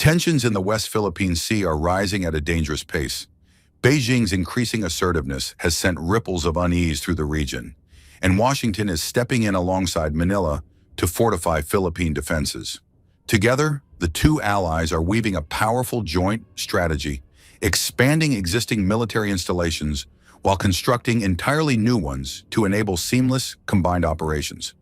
Tensions in the West Philippine Sea are rising at a dangerous pace. Beijing's increasing assertiveness has sent ripples of unease through the region, and Washington is stepping in alongside Manila to fortify Philippine defenses. Together, the two allies are weaving a powerful joint strategy, expanding existing military installations while constructing entirely new ones to enable seamless, combined operations.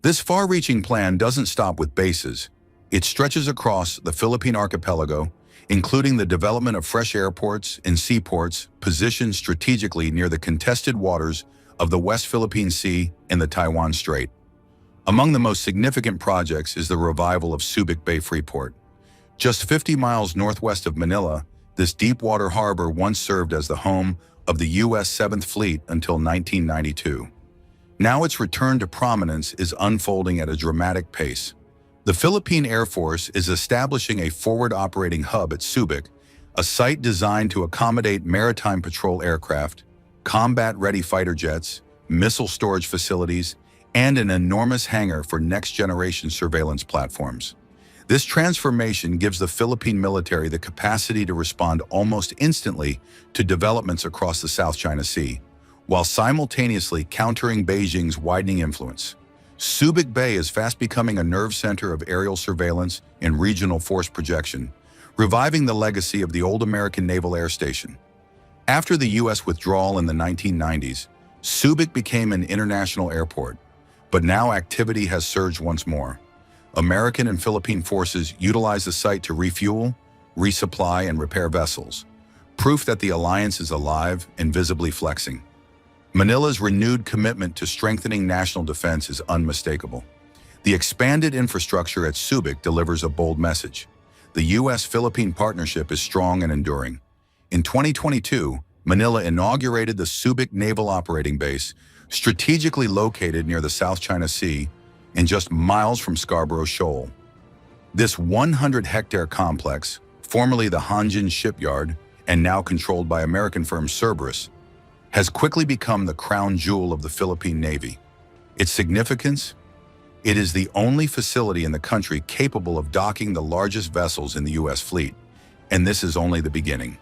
This far-reaching plan doesn't stop with bases. It stretches across the Philippine archipelago, including the development of fresh airports and seaports positioned strategically near the contested waters of the West Philippine Sea and the Taiwan Strait. Among the most significant projects is the revival of Subic Bay Freeport. Just 50 miles northwest of Manila, this deep-water harbor once served as the home of the U.S. 7th Fleet until 1992. Now its return to prominence is unfolding at a dramatic pace. The Philippine Air Force is establishing a forward operating hub at Subic, a site designed to accommodate maritime patrol aircraft, combat-ready fighter jets, missile storage facilities, and an enormous hangar for next-generation surveillance platforms. This transformation gives the Philippine military the capacity to respond almost instantly to developments across the South China Sea, while simultaneously countering Beijing's widening influence. Subic Bay is fast becoming a nerve center of aerial surveillance and regional force projection, reviving the legacy of the old American Naval Air Station. After the U.S. withdrawal in the 1990s, Subic became an international airport, but now activity has surged once more. American and Philippine forces utilize the site to refuel, resupply, and repair vessels, proof that the alliance is alive and visibly flexing. Manila's renewed commitment to strengthening national defense is unmistakable. The expanded infrastructure at Subic delivers a bold message. The U.S.-Philippine partnership is strong and enduring. In 2022, Manila inaugurated the Subic Naval Operating Base, strategically located near the South China Sea and just miles from Scarborough Shoal. This 100-hectare complex, formerly the Hanjin Shipyard and now controlled by American firm Cerberus, has quickly become the crown jewel of the Philippine Navy. Its significance? It is the only facility in the country capable of docking the largest vessels in the U.S. fleet, and this is only the beginning.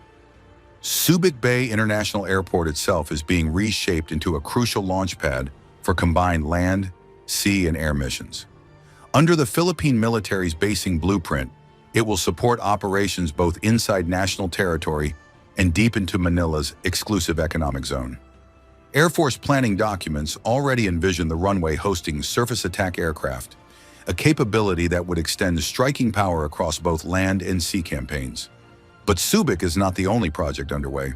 Subic Bay International Airport itself is being reshaped into a crucial launch pad for combined land, sea, and air missions. Under the Philippine military's basing blueprint, it will support operations both inside national territory and deep into Manila's exclusive economic zone. Air Force planning documents already envision the runway hosting surface attack aircraft, a capability that would extend striking power across both land and sea campaigns. But Subic is not the only project underway.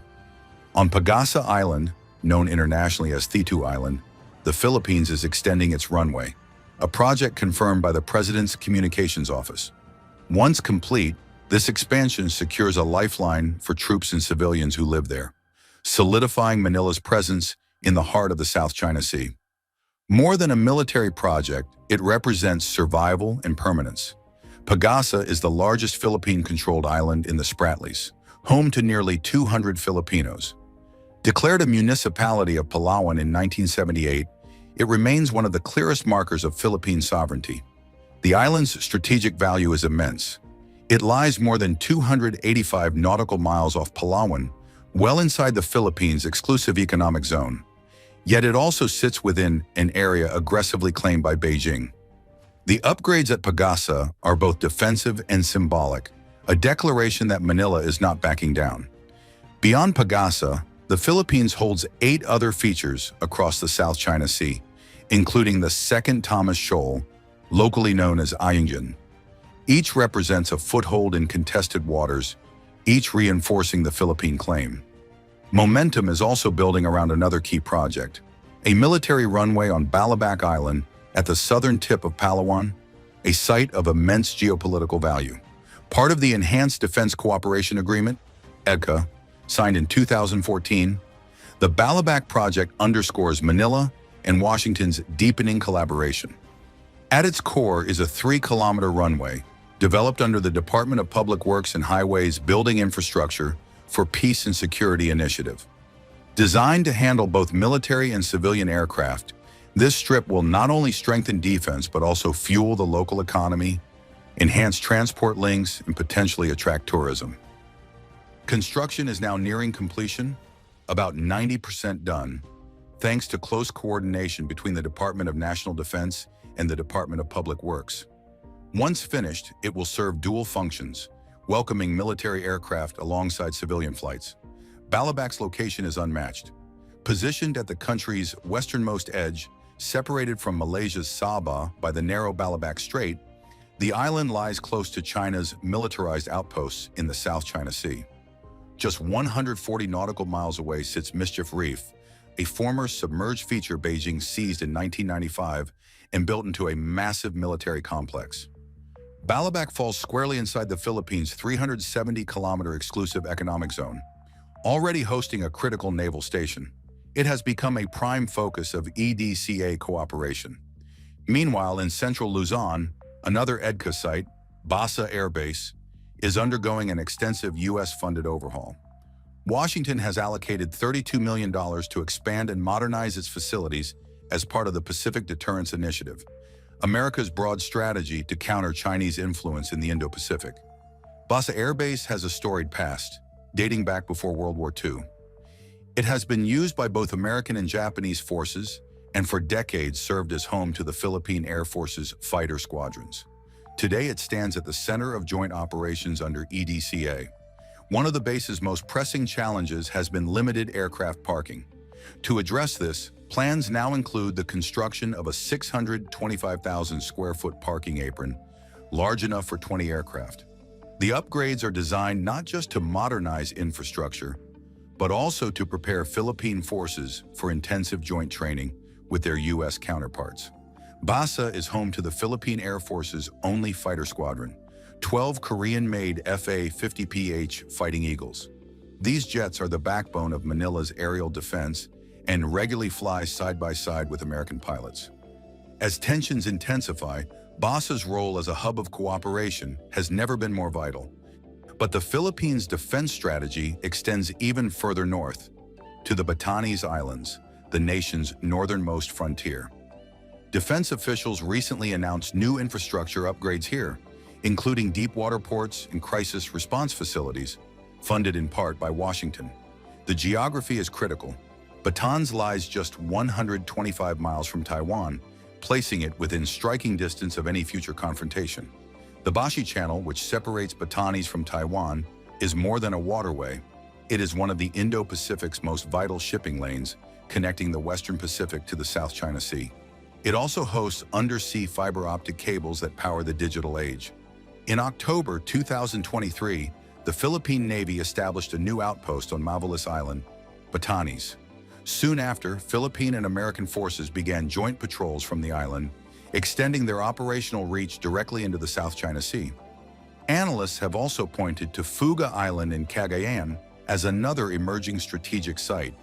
On Pagasa Island, known internationally as Thitu Island, the Philippines is extending its runway, a project confirmed by the President's Communications Office. Once complete, this expansion secures a lifeline for troops and civilians who live there, solidifying Manila's presence in the heart of the South China Sea. More than a military project, it represents survival and permanence. Pagasa is the largest Philippine-controlled island in the Spratlys, home to nearly 200 Filipinos. Declared a municipality of Palawan in 1978, it remains one of the clearest markers of Philippine sovereignty. The island's strategic value is immense. It lies more than 285 nautical miles off Palawan, well inside the Philippines' exclusive economic zone. Yet it also sits within an area aggressively claimed by Beijing. The upgrades at Pagasa are both defensive and symbolic, a declaration that Manila is not backing down. Beyond Pagasa, the Philippines holds 8 other features across the South China Sea, including the Second Thomas Shoal, locally known as Ayungin. Each represents a foothold in contested waters, each reinforcing the Philippine claim. Momentum is also building around another key project, a military runway on Balabac Island at the southern tip of Palawan, a site of immense geopolitical value. Part of the Enhanced Defense Cooperation Agreement, EDCA, signed in 2014, the Balabac project underscores Manila and Washington's deepening collaboration. At its core is a 3-kilometer runway, developed under the Department of Public Works and Highways Building Infrastructure for Peace and Security Initiative. Designed to handle both military and civilian aircraft, this strip will not only strengthen defense but also fuel the local economy, enhance transport links, and potentially attract tourism. Construction is now nearing completion, about 90% done, thanks to close coordination between the Department of National Defense and the Department of Public Works. Once finished, it will serve dual functions, welcoming military aircraft alongside civilian flights. Balabac's location is unmatched. Positioned at the country's westernmost edge, separated from Malaysia's Sabah by the narrow Balabac Strait, the island lies close to China's militarized outposts in the South China Sea. Just 140 nautical miles away sits Mischief Reef, a former submerged feature Beijing seized in 1995 and built into a massive military complex. Balabac falls squarely inside the Philippines' 370-kilometer exclusive economic zone, already hosting a critical naval station. It has become a prime focus of EDCA cooperation. Meanwhile, in central Luzon, another EDCA site, Basa Air Base, is undergoing an extensive U.S.-funded overhaul. Washington has allocated $32 million to expand and modernize its facilities as part of the Pacific Deterrence Initiative, America's broad strategy to counter Chinese influence in the Indo-Pacific. Basa Air Base has a storied past, dating back before World War II. It has been used by both American and Japanese forces and for decades served as home to the Philippine Air Force's fighter squadrons. Today it stands at the center of joint operations under EDCA. One of the base's most pressing challenges has been limited aircraft parking. To address this, plans now include the construction of a 625,000 square foot parking apron, large enough for 20 aircraft. The upgrades are designed not just to modernize infrastructure, but also to prepare Philippine forces for intensive joint training with their U.S. counterparts. Basa is home to the Philippine Air Force's only fighter squadron, 12 Korean-made FA-50PH Fighting Eagles. These jets are the backbone of Manila's aerial defense and regularly fly side by side with American pilots. As tensions intensify, Basa's role as a hub of cooperation has never been more vital. But the Philippines' defense strategy extends even further north, to the Batanes Islands, the nation's northernmost frontier. Defense officials recently announced new infrastructure upgrades here, including deep water ports and crisis response facilities, funded in part by Washington. The geography is critical. Batanes lies just 125 miles from Taiwan, placing it within striking distance of any future confrontation. The Bashi Channel, which separates Batanes from Taiwan, is more than a waterway. It is one of the Indo-Pacific's most vital shipping lanes, connecting the Western Pacific to the South China Sea. It also hosts undersea fiber optic cables that power the digital age. In October 2023, the Philippine Navy established a new outpost on Mavalis Island, Batanes. Soon after, Philippine and American forces began joint patrols from the island, extending their operational reach directly into the South China Sea. Analysts have also pointed to Fuga Island in Cagayan as another emerging strategic site,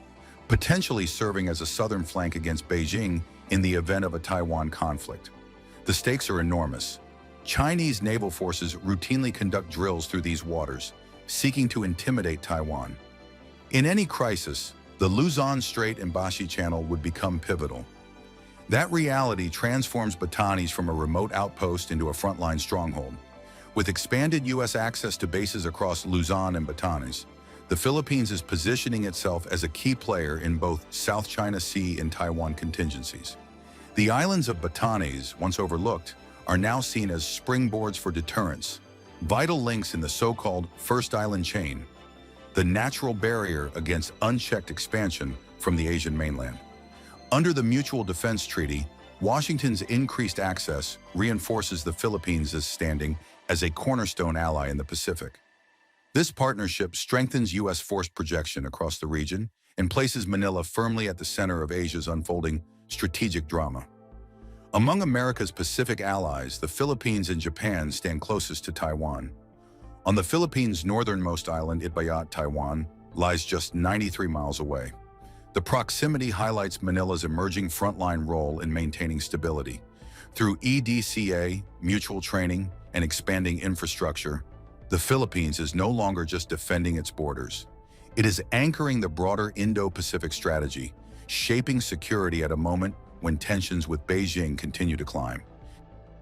potentially serving as a southern flank against Beijing in the event of a Taiwan conflict. The stakes are enormous. Chinese naval forces routinely conduct drills through these waters, seeking to intimidate Taiwan. In any crisis, the Luzon Strait and Bashi Channel would become pivotal. That reality transforms Batanes from a remote outpost into a frontline stronghold. With expanded U.S. access to bases across Luzon and Batanes, the Philippines is positioning itself as a key player in both South China Sea and Taiwan contingencies. The islands of Batanes, once overlooked, are now seen as springboards for deterrence, vital links in the so-called First Island chain, the natural barrier against unchecked expansion from the Asian mainland. Under the Mutual Defense Treaty, Washington's increased access reinforces the Philippines' standing as a cornerstone ally in the Pacific. This partnership strengthens U.S. force projection across the region and places Manila firmly at the center of Asia's unfolding strategic drama. Among America's Pacific allies, the Philippines and Japan stand closest to Taiwan. On the Philippines' northernmost island, Itbayat, Taiwan, lies just 93 miles away. The proximity highlights Manila's emerging frontline role in maintaining stability. Through EDCA, mutual training, and expanding infrastructure, the Philippines is no longer just defending its borders. It is anchoring the broader Indo-Pacific strategy, shaping security at a moment when tensions with Beijing continue to climb.